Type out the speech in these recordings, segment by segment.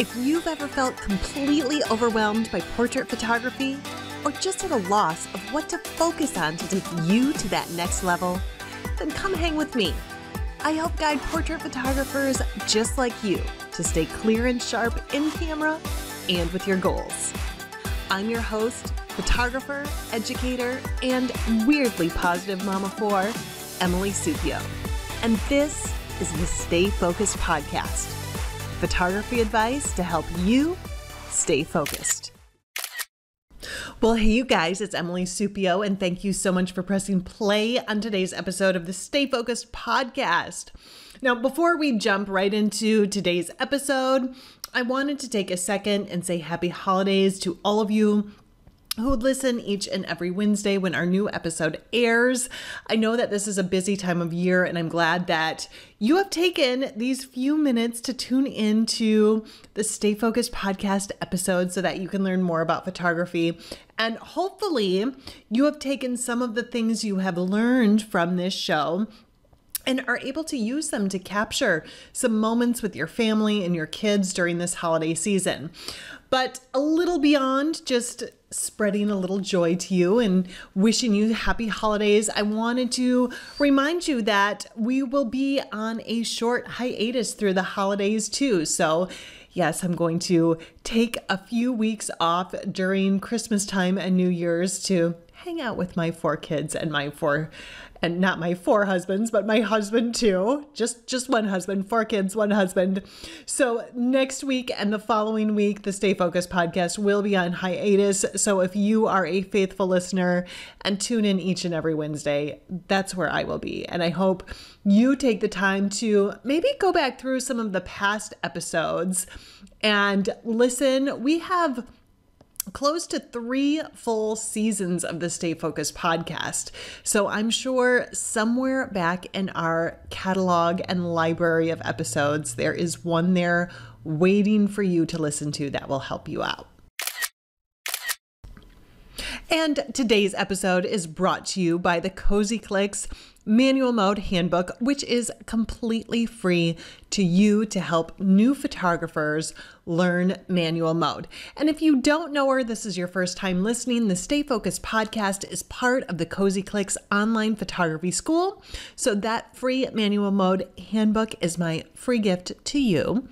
If you've ever felt completely overwhelmed by portrait photography, or just at a loss of what to focus on to take you to that next level, then come hang with me. I help guide portrait photographers just like you to stay clear and sharp in camera and with your goals. I'm your host, photographer, educator, and weirdly positive mama for Emily Supio. And this is the Stay Focused podcast. Photography advice to help you stay focused. Well, hey, you guys, it's Emily Supio, and thank you so much for pressing play on today's episode of the Stay Focused podcast. Now, before we jump right into today's episode, I wanted to take a second and say happy holidays to all of you who listen each and every Wednesday when our new episode airs. I know that this is a busy time of year, and I'm glad that you have taken these few minutes to tune into the Stay Focused podcast episode so that you can learn more about photography. And hopefully you have taken some of the things you have learned from this show and are able to use them to capture some moments with your family and your kids during this holiday season. But a little beyond just spreading a little joy to you and wishing you happy holidays, I wanted to remind you that we will be on a short hiatus through the holidays too. So yes, I'm going to take a few weeks off during Christmas time and New Year's to hang out with my four kids and not my four husbands, but my husband too. Just one husband, four kids, one husband. So next week and the following week, the Stay Focused podcast will be on hiatus. So if you are a faithful listener and tune in each and every Wednesday, that's where I will be. And I hope you take the time to maybe go back through some of the past episodes and listen. We have close to 3 full seasons of the Stay Focused podcast. So I'm sure somewhere back in our catalog and library of episodes, there is one there waiting for you to listen to that will help you out. And today's episode is brought to you by the Cozy Clicks Manual Mode Handbook, which is completely free to you to help new photographers learn manual mode. And if you don't know her, this is your first time listening, the Stay Focused podcast is part of the Cozy Clicks online photography school. So that free manual mode handbook is my free gift to you.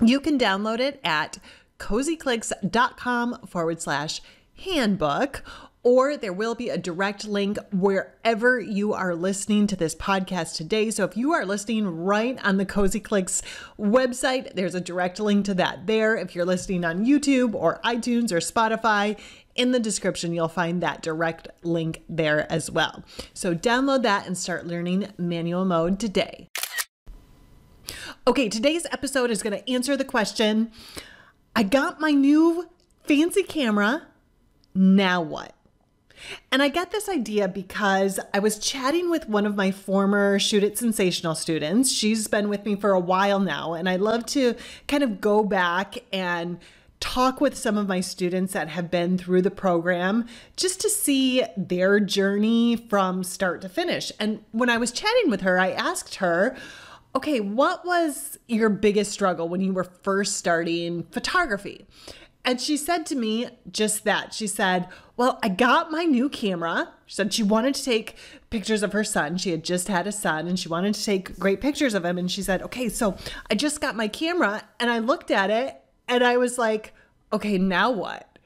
You can download it at cozyclicks.com/handbook, or there will be a direct link wherever you are listening to this podcast today. So if you are listening right on the Cozy Clicks website, there's a direct link to that there. If you're listening on YouTube or iTunes or Spotify, in the description, you'll find that direct link there as well. So download that and start learning manual mode today. Okay, today's episode is going to answer the question, I got my new fancy camera, now what? And I got this idea because I was chatting with one of my former Shoot It Sensational students. She's been with me for a while now, and I love to kind of go back and talk with some of my students that have been through the program just to see their journey from start to finish. And when I was chatting with her, I asked her, okay, what was your biggest struggle when you were first starting photography? And she said to me just that. She said, well, I got my new camera. She said she wanted to take pictures of her son. She had just had a son and she wanted to take great pictures of him. And she said, okay, so I just got my camera and I looked at it and I was like, okay, now what?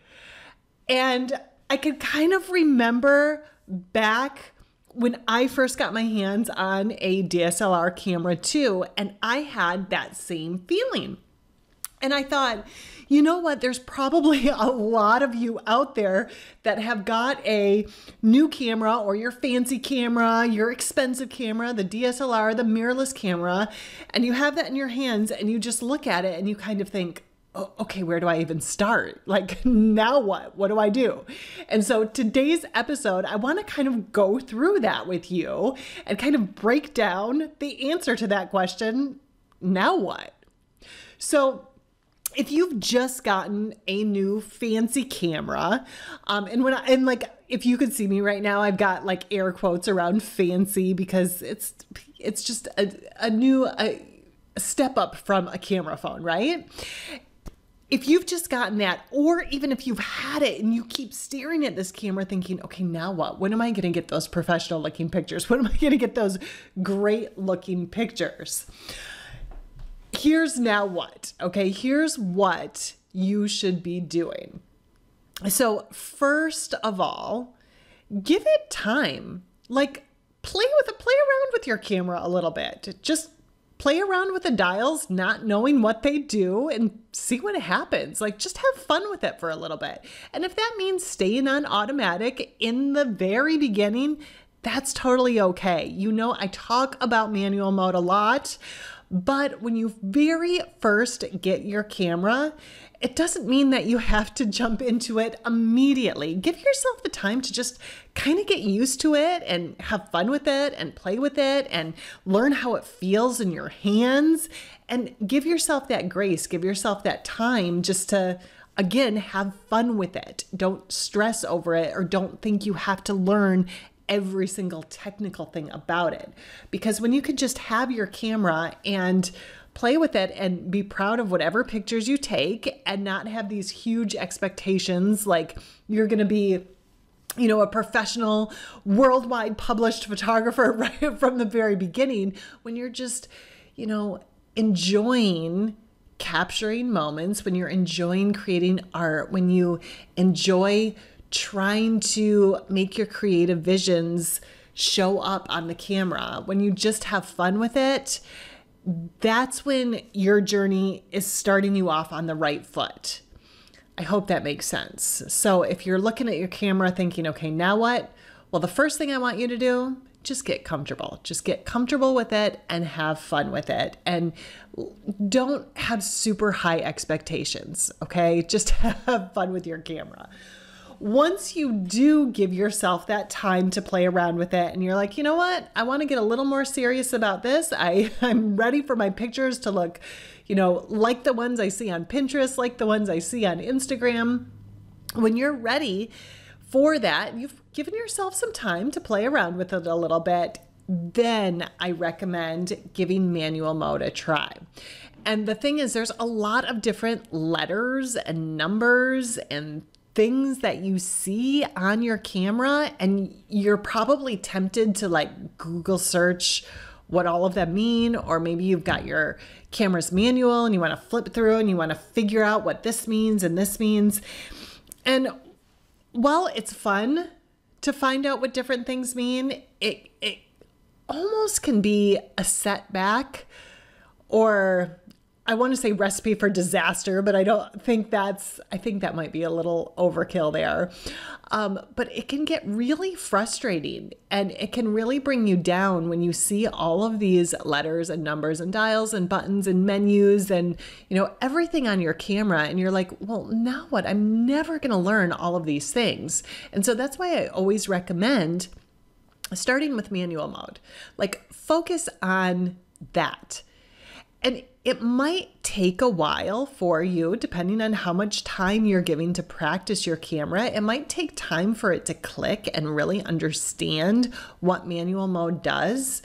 And I could kind of remember back when I first got my hands on a DSLR camera too, and I had that same feeling. And I thought, you know what? There's probably a lot of you out there that have got a new camera or your fancy camera, your expensive camera, the DSLR, the mirrorless camera, and you have that in your hands and you just look at it and you kind of think, oh, okay, where do I even start? Like, now what? What do I do? And so today's episode, I want to kind of go through that with you and kind of break down the answer to that question, now what? So if you've just gotten a new fancy camera, if you could see me right now, I've got like air quotes around fancy because it's just a new step up from a camera phone, right? if you've just gotten that, or even if you've had it and you keep staring at this camera thinking, okay, now what? When am I going to get those professional looking pictures? When am I going to get those great looking pictures? Here's now what, okay? Here's what you should be doing. So first of all, give it time. Like play around with your camera a little bit. Just play around with the dials, not knowing what they do, and see what happens. Like just have fun with it for a little bit. And if that means staying on automatic in the very beginning, that's totally okay. You know, I talk about manual mode a lot, but when you very first get your camera, it doesn't mean that you have to jump into it immediately. Give yourself the time to just kind of get used to it and have fun with it and play with it and learn how it feels in your hands, and give yourself that grace, give yourself that time just to, again, have fun with it. Don't stress over it, or don't think you have to learn every single technical thing about it. Because when you can just have your camera and play with it and be proud of whatever pictures you take and not have these huge expectations like you're going to be, you know, a professional worldwide published photographer right from the very beginning, when you're just, you know, enjoying capturing moments, when you're enjoying creating art, when you enjoy trying to make your creative visions show up on the camera, when you just have fun with it, that's when your journey is starting you off on the right foot. I hope that makes sense. So if you're looking at your camera thinking, okay, now what? Well, the first thing I want you to do, just get comfortable. Just get comfortable with it and have fun with it. And don't have super high expectations, okay? Just have fun with your camera. Once you do give yourself that time to play around with it and you're like, you know what, I want to get a little more serious about this. I'm ready for my pictures to look, you know, like the ones I see on Pinterest, like the ones I see on Instagram. When you're ready for that, you've given yourself some time to play around with it a little bit, then I recommend giving manual mode a try. And the thing is, there's a lot of different letters and numbers and things that you see on your camera, and you're probably tempted to like Google search what all of them mean, or maybe you've got your camera's manual and you want to flip through and you want to figure out what this means and this means. And while it's fun to find out what different things mean, it almost can be a setback, or I want to say recipe for disaster, but I don't think I think that might be a little overkill there. But it can get really frustrating, and it can really bring you down when you see all of these letters and numbers and dials and buttons and menus and, you know, everything on your camera. And you're like, well, now what? I'm never going to learn all of these things. And so that's why I always recommend starting with manual mode. Like, focus on that. And it might take a while for you, depending on how much time you're giving to practice your camera. It might take time for it to click and really understand what manual mode does,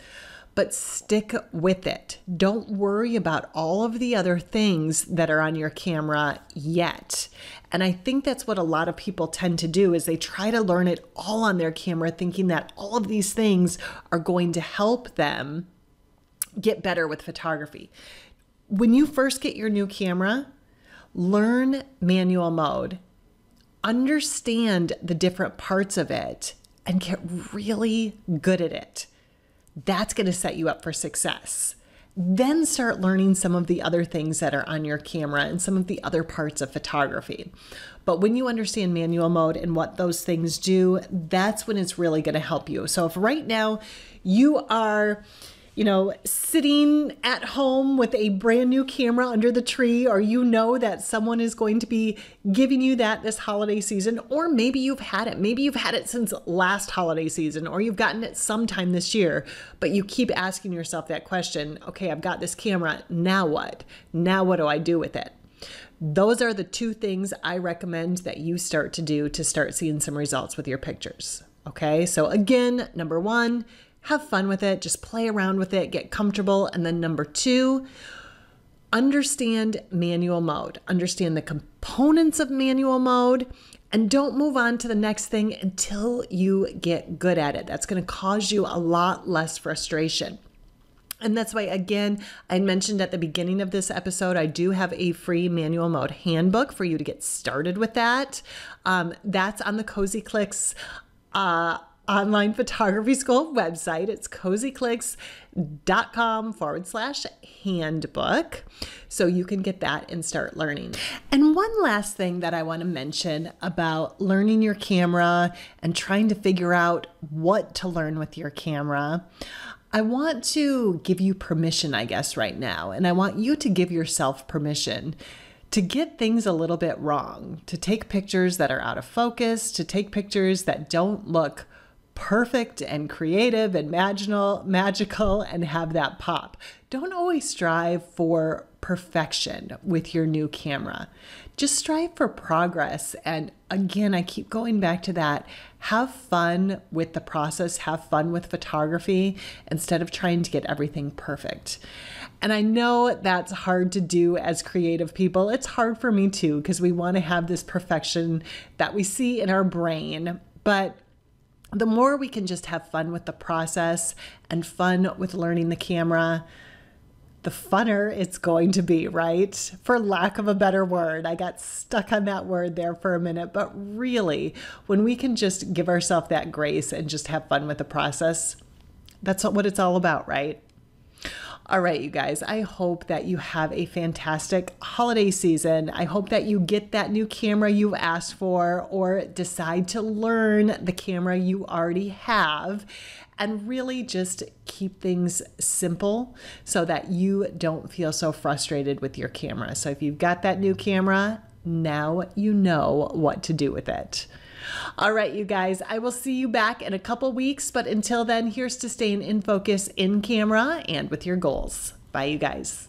but stick with it. Don't worry about all of the other things that are on your camera yet. And I think that's what a lot of people tend to do, is they try to learn it all on their camera, thinking that all of these things are going to help them get better with photography. When you first get your new camera, learn manual mode, understand the different parts of it, and get really good at it. That's going to set you up for success. Then start learning some of the other things that are on your camera and some of the other parts of photography. But when you understand manual mode and what those things do, that's when it's really going to help you. So if right now you are, you know, sitting at home with a brand new camera under the tree, or you know that someone is going to be giving you that this holiday season, or maybe you've had it. Maybe you've had it since last holiday season, or you've gotten it sometime this year, but you keep asking yourself that question, okay, I've got this camera, now what? Now what do I do with it? Those are the two things I recommend that you start to do to start seeing some results with your pictures. Okay, so again, number one, have fun with it, just play around with it, get comfortable. And then number two, understand manual mode, understand the components of manual mode, and don't move on to the next thing until you get good at it. That's going to cause you a lot less frustration. And that's why, again, I mentioned at the beginning of this episode, I do have a free manual mode handbook for you to get started with that. That's on the Cozy Clicks online photography school website. It's cozyclicks.com/handbook. So you can get that and start learning. And one last thing that I want to mention about learning your camera and trying to figure out what to learn with your camera. I want to give you permission, I guess, right now. And I want you to give yourself permission to get things a little bit wrong, to take pictures that are out of focus, to take pictures that don't look perfect and creative and magical and have that pop. Don't always strive for perfection with your new camera. Just strive for progress. And again, I keep going back to that. Have fun with the process, have fun with photography instead of trying to get everything perfect. And I know that's hard to do as creative people. It's hard for me too, because we want to have this perfection that we see in our brain. But the more we can just have fun with the process and fun with learning the camera, the funner it's going to be, right? For lack of a better word. I got stuck on that word there for a minute, but really, when we can just give ourselves that grace and just have fun with the process, that's what it's all about, right? All right, you guys, I hope that you have a fantastic holiday season. I hope that you get that new camera you asked for or decide to learn the camera you already have and really just keep things simple so that you don't feel so frustrated with your camera. So if you've got that new camera, now you know what to do with it. All right, you guys, I will see you back in a couple weeks, but until then, here's to staying in focus in camera and with your goals. Bye, you guys.